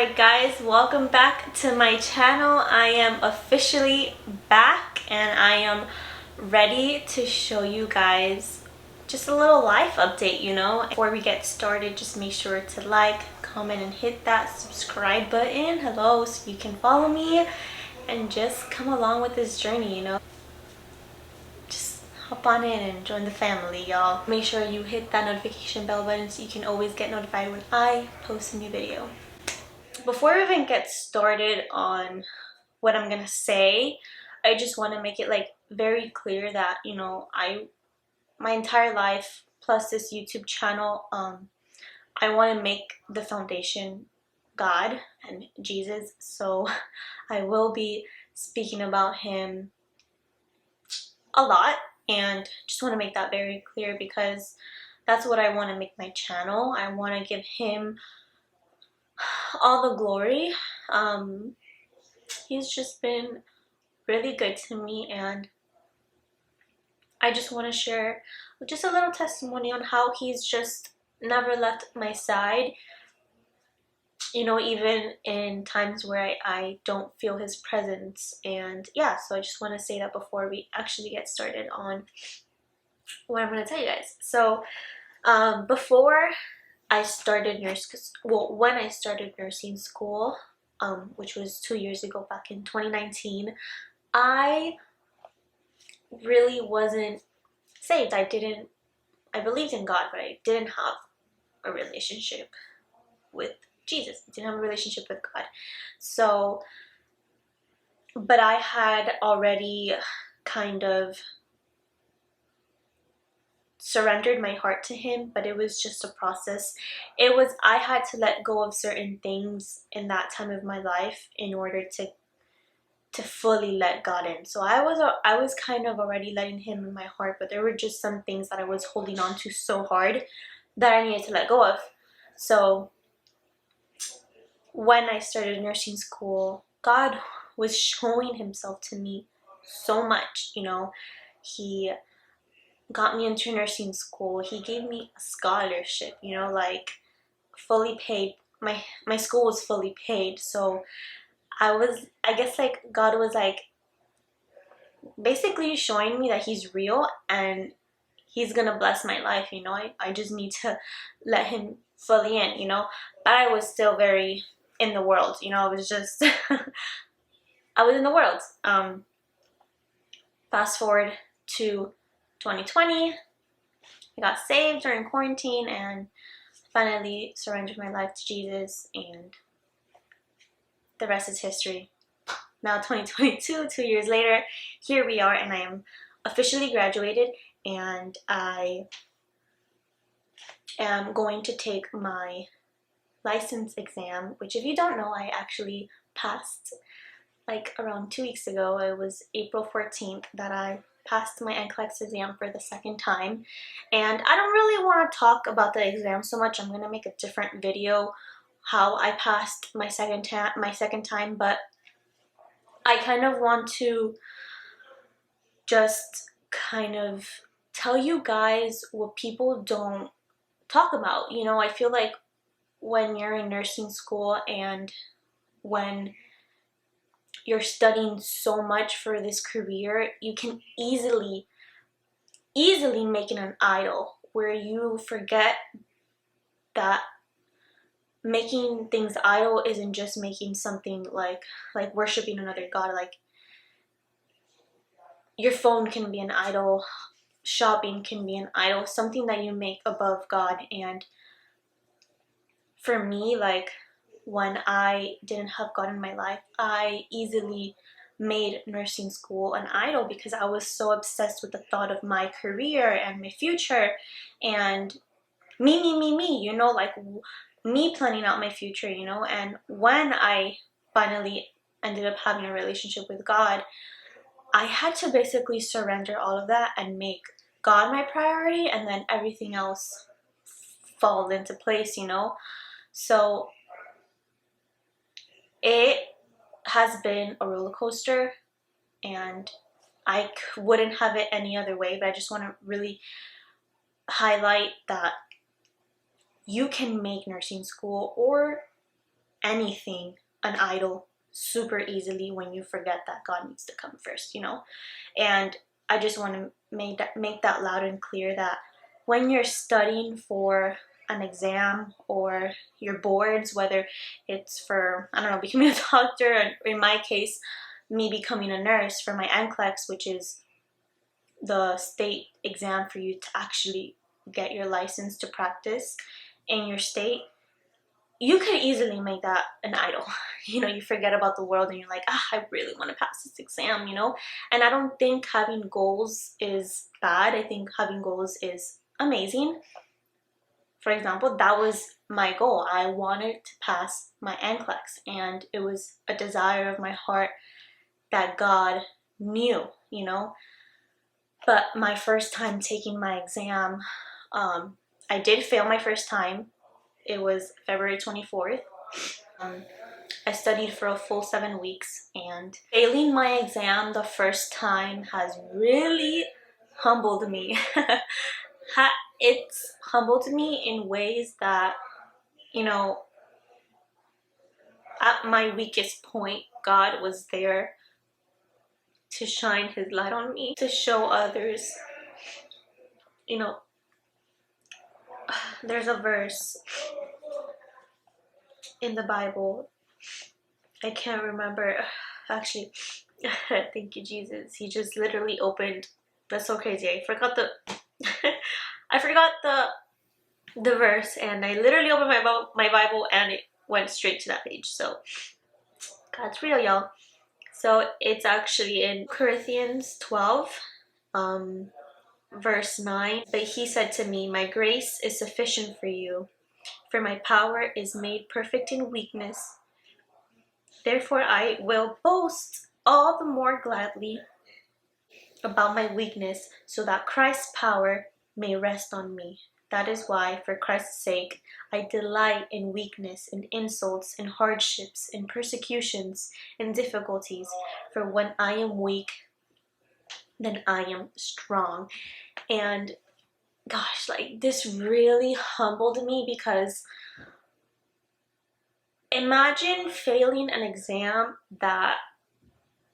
Alright guys, welcome back to my channel. I am officially back and I am ready to show you guys just a little life update, Before we get started, just make sure to like, comment, and hit that subscribe button. Hello, so you can follow me and just come along with this journey, Just hop on in and join the family, y'all. Make sure you hit that notification bell button so you can always get notified when I post a new video. Before we even get started on what I'm gonna say, I just want to make it very clear that my entire life plus this YouTube channel, I want to make the foundation God and Jesus. So I will be speaking about him a lot, and just want to make that very clear because that's what I want to make my channel. I want to give him all the glory. He's just been really good to me, and I just want to share just a little testimony on how he's just never left my side, even in times where I don't feel his presence. And yeah, so I just want to say that before we actually get started on what I'm going to tell you guys. So before I started when I started nursing school, which was 2 years ago, back in 2019, I really wasn't saved. I believed in God, but I didn't have a relationship with Jesus. I didn't have a relationship with God. So, but I had already kind of surrendered my heart to him, but it was just a process. I had to let go of certain things in that time of my life in order to fully let God in. So I was kind of already letting him in my heart, but there were just some things that I was holding on to so hard that I needed to let go of. So when I started nursing school, God was showing himself to me so much. He got me into nursing school. He gave me a scholarship, fully paid. My school was fully paid. So I guess God was basically showing me that he's real and he's gonna bless my life. I just need to let him fully in, but I was still very in the world. I was just I was in the world. Fast forward to 2020, I got saved during quarantine and finally surrendered my life to Jesus, and the rest is history. Now 2022, 2 years later, here we are, and I am officially graduated, and I am going to take my license exam, which, if you don't know, I actually passed around 2 weeks ago. It was April 14th that I passed my NCLEX exam for the second time, and I don't really want to talk about the exam so much. I'm going to make a different video how I passed my second time, but I kind of want to just kind of tell you guys what people don't talk about. I feel like when you're in nursing school and when you're studying so much for this career, you can easily make it an idol where you forget that making things idol isn't just making something like worshiping another god. Your phone can be an idol, shopping can be an idol, something that you make above God. And for me, when I didn't have God in my life, I easily made nursing school an idol because I was so obsessed with the thought of my career and my future and me, me planning out my future, And when I finally ended up having a relationship with God, I had to basically surrender all of that and make God my priority, and then everything else falls into place, So it has been a roller coaster, and I wouldn't have it any other way, but I just want to really highlight that you can make nursing school, or anything an idol super easily when you forget that God needs to come first, you know? And I just want to make that loud and clear that when you're studying for an exam or your boards, whether it's for, I don't know, becoming a doctor, or in my case, me becoming a nurse for my NCLEX, which is the state exam for you to actually get your license to practice in your state, you could easily make that an idol. You know, you forget about the world and you're like, I really want to pass this exam, you know? And I don't think having goals is bad. I think having goals is amazing. For example, that was my goal. I wanted to pass my NCLEX, and it was a desire of my heart that God knew, you know? But my first time taking my exam, I did fail my first time. It was February 24th. I studied for a full 7 weeks, and failing my exam the first time has really humbled me. It's humbled me in ways that, you know, at my weakest point, God was there to shine his light on me, to show others, you know. There's a verse in the Bible, I can't remember, actually. Thank you, Jesus. He just literally opened, that's so crazy, I forgot the I forgot the verse, and I literally opened my Bible and it went straight to that page. So God's real, y'all. So it's actually in Corinthians 12, verse 9. But he said to me, my grace is sufficient for you, for my power is made perfect in weakness. Therefore I will boast all the more gladly about my weakness, so that Christ's power may rest on me. That is why, for Christ's sake, I delight in weakness, in insults, in hardships, in persecutions, in difficulties. For when I am weak, then I am strong. And gosh, like, this really humbled me, because imagine failing an exam that,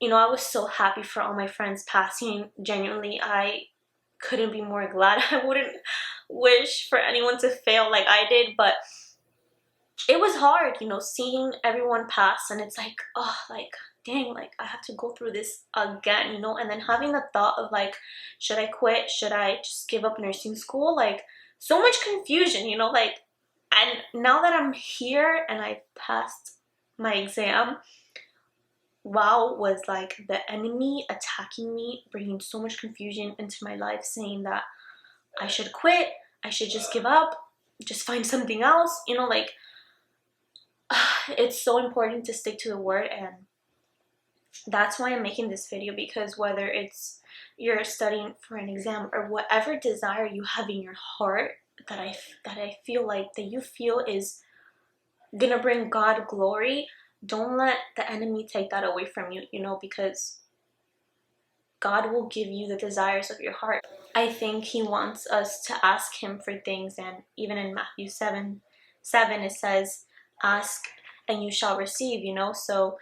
you know, I was so happy for all my friends passing. Genuinely, I couldn't be more glad. I wouldn't wish for anyone to fail like I did, but it was hard, you know, seeing everyone pass, and it's like, oh, like, dang, like, I have to go through this again, you know? And then having the thought of, like, should I quit? Should I just give up nursing school? Like, so much confusion, you know? Like, and now that I'm here and I passed my exam, wow, was like the enemy attacking me, bringing so much confusion into my life, saying that I should quit, I should just give up, just find something else, you know? Like, it's so important to stick to the word, and that's why I'm making this video, because whether it's you're studying for an exam or whatever desire you have in your heart that I feel like that you feel is gonna bring God glory, don't let the enemy take that away from you, you know, because God will give you the desires of your heart. I think he wants us to ask him for things, and even in Matthew 7 it says, ask and you shall receive, you know? So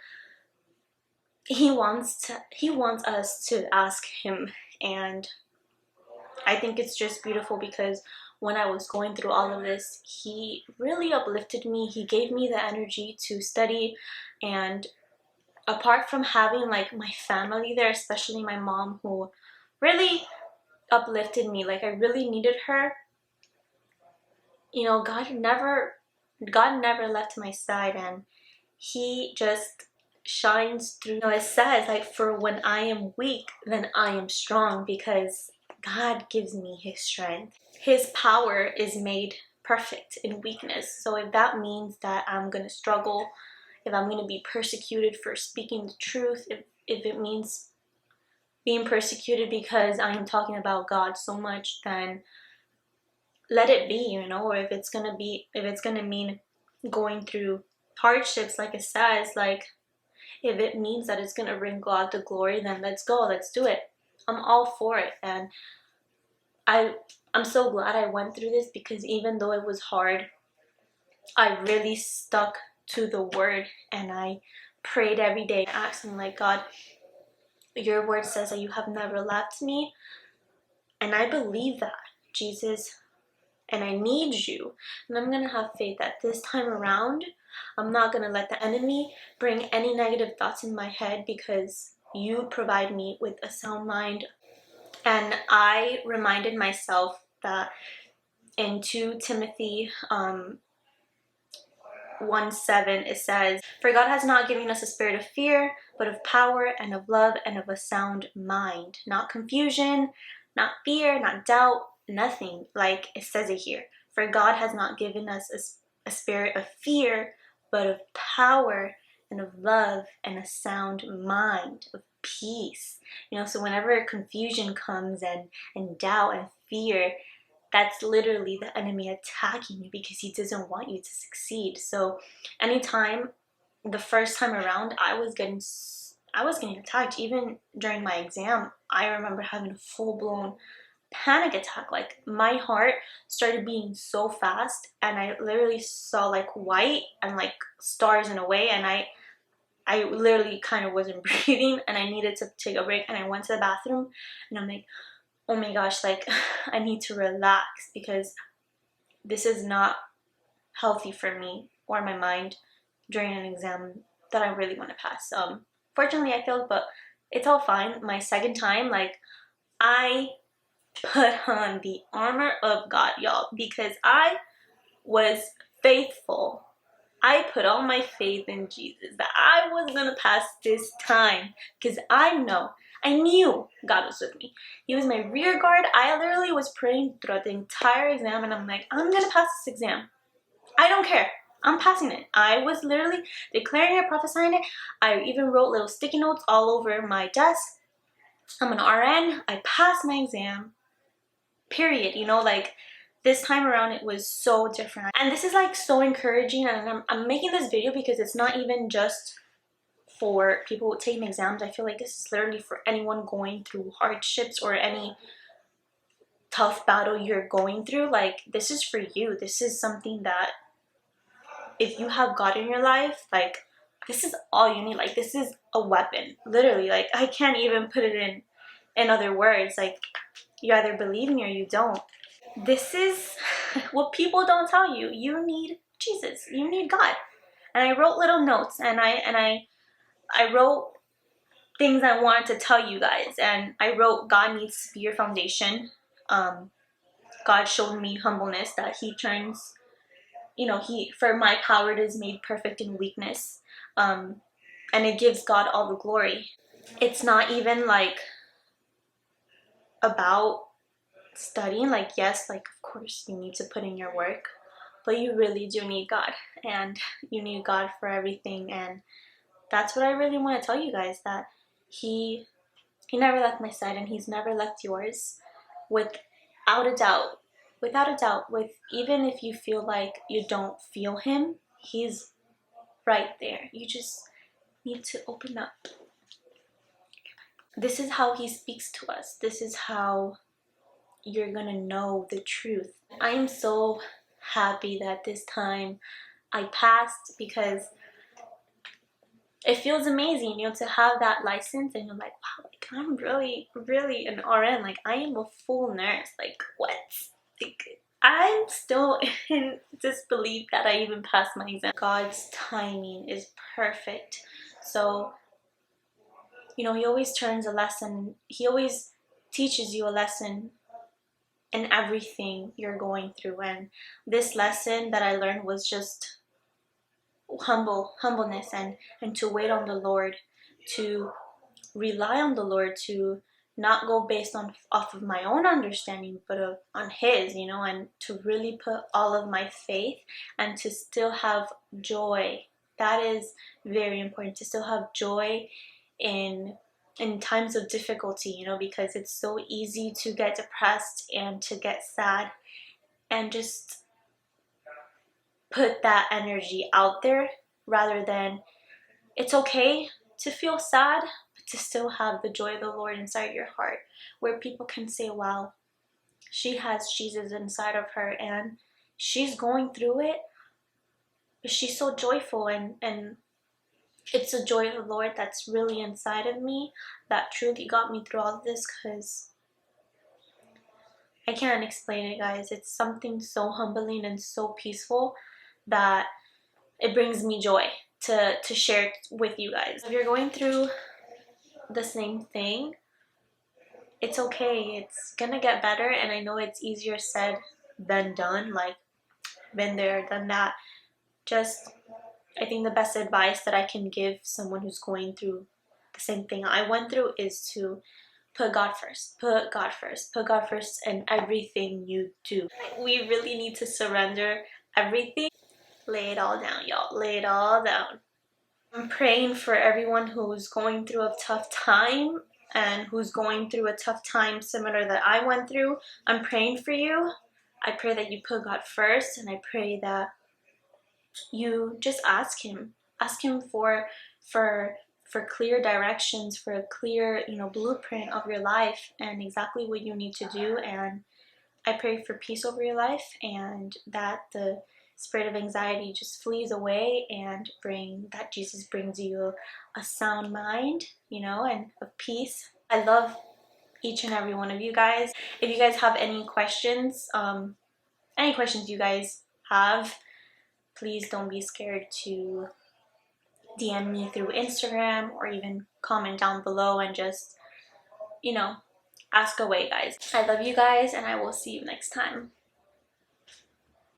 he wants us to ask him, and I think it's just beautiful, because when I was going through all of this, he really uplifted me. He gave me the energy to study, and apart from having like my family there, especially my mom, who really uplifted me, like I really needed her, you know, God never left my side, and he just shines through. You know, it says, like, for when I am weak, then I am strong, because God gives me his strength. His power is made perfect in weakness. So if that means that I'm gonna struggle, if I'm gonna be persecuted for speaking the truth, if it means being persecuted because I'm talking about God so much, then let it be, you know? Or if it's gonna mean going through hardships, like it says, like, if it means that it's gonna bring God the glory, then let's go, let's do it. I'm all for it. And I'm so glad I went through this, because even though it was hard, I really stuck to the word and I prayed every day. I asked him, like, God, your word says that you have never left me, and I believe that, Jesus, and I need you. And I'm gonna have faith that this time around, I'm not gonna let the enemy bring any negative thoughts in my head, because you provide me with a sound mind. And I reminded myself that in 2 Timothy 1:7, it says, "For God has not given us a spirit of fear, but of power and of love and of a sound mind." Not confusion, not fear, not doubt, nothing. Like it says it here. For God has not given us a spirit of fear, but of power and of love and a sound mind, of peace. So whenever confusion comes and doubt and fear, that's literally the enemy attacking you, because he doesn't want you to succeed. So anytime, the first time around, I was getting attacked. Even during my exam, I remember having a full-blown panic attack. Like my heart started beating so fast, and I literally saw like white and like stars in a way, and I literally kind of wasn't breathing, and I needed to take a break, and I went to the bathroom, and I'm like, oh my gosh, like I need to relax, because this is not healthy for me or my mind during an exam that I really want to pass. Fortunately I failed, but it's all fine. My second time, like, I put on the armor of God, y'all, because I was faithful. I put all my faith in Jesus that I was gonna pass this time, because I knew God was with me. He was my rear guard. I literally was praying throughout the entire exam, and I'm like, I'm gonna pass this exam. I don't care. I'm passing it. I was literally declaring it, prophesying it. I even wrote little sticky notes all over my desk. I'm an RN. I passed my exam. Period. Like, this time around it was so different, and this is like so encouraging. And I'm making this video because it's not even just for people taking exams. I feel like this is literally for anyone going through hardships or any tough battle you're going through. Like, this is for you. This is something that, if you have God in your life, like, this is all you need. Like, this is a weapon, literally. Like, I can't even put it in other words. Like, you either believe me or you don't. This is what people don't tell you. You need Jesus. You need God. And I wrote little notes, and I wrote things I wanted to tell you guys. And I wrote, God needs to be your foundation. God showed me humbleness, that he turns, for my power it is made perfect in weakness. And it gives God all the glory. It's not even like about studying. Like, yes, like, of course you need to put in your work, but you really do need God, and you need God for everything. And that's what I really want to tell you guys, that he never left my side, and he's never left yours. Without a doubt, with even if you feel like you don't feel him, he's right there. You just need to open up. This is how he speaks to us. This is how you're gonna know the truth. I am so happy that this time I passed, because it feels amazing, to have that license, and you're like, wow, like, I'm really, really an RN. Like, I am a full nurse. Like, what? Like, I'm still in disbelief that I even passed my exam. God's timing is perfect. So, he always turns a lesson. He always teaches you a lesson in everything you're going through. And this lesson that I learned was just humbleness, and to wait on the Lord, to rely on the Lord, to not go based off of my own understanding, but on his, and to really put all of my faith, and to still have joy. That is very important, to still have joy in times of difficulty, because it's so easy to get depressed and to get sad, and just put that energy out there, rather than, it's okay to feel sad, but to still have the joy of the Lord inside your heart, where people can say, wow, she has Jesus inside of her, and she's going through it, she's so joyful, and it's the joy of the Lord that's really inside of me that truly got me through all of this, because I can't explain it, guys. It's something so humbling and so peaceful that it brings me joy to share it with you guys. If you're going through the same thing, it's okay. It's gonna get better, and I know it's easier said than done. Like, been there, done that. Just, I think the best advice that I can give someone who's going through the same thing I went through is to put God first. Put God first. Put God first in everything you do. We really need to surrender everything. Lay it all down, y'all. Lay it all down. I'm praying for everyone who's going through a tough time and who's going through a tough time similar that I went through. I'm praying for you. I pray that you put God first, and I pray that you just ask him for for clear directions, for a clear, blueprint of your life and exactly what you need to do. And I pray for peace over your life, and that the spirit of anxiety just flees away, and that Jesus brings you a sound mind, and of peace. I love each and every one of you guys. If you guys have any questions you guys have, please don't be scared to DM me through Instagram, or even comment down below and just, ask away, guys. I love you guys, and I will see you next time.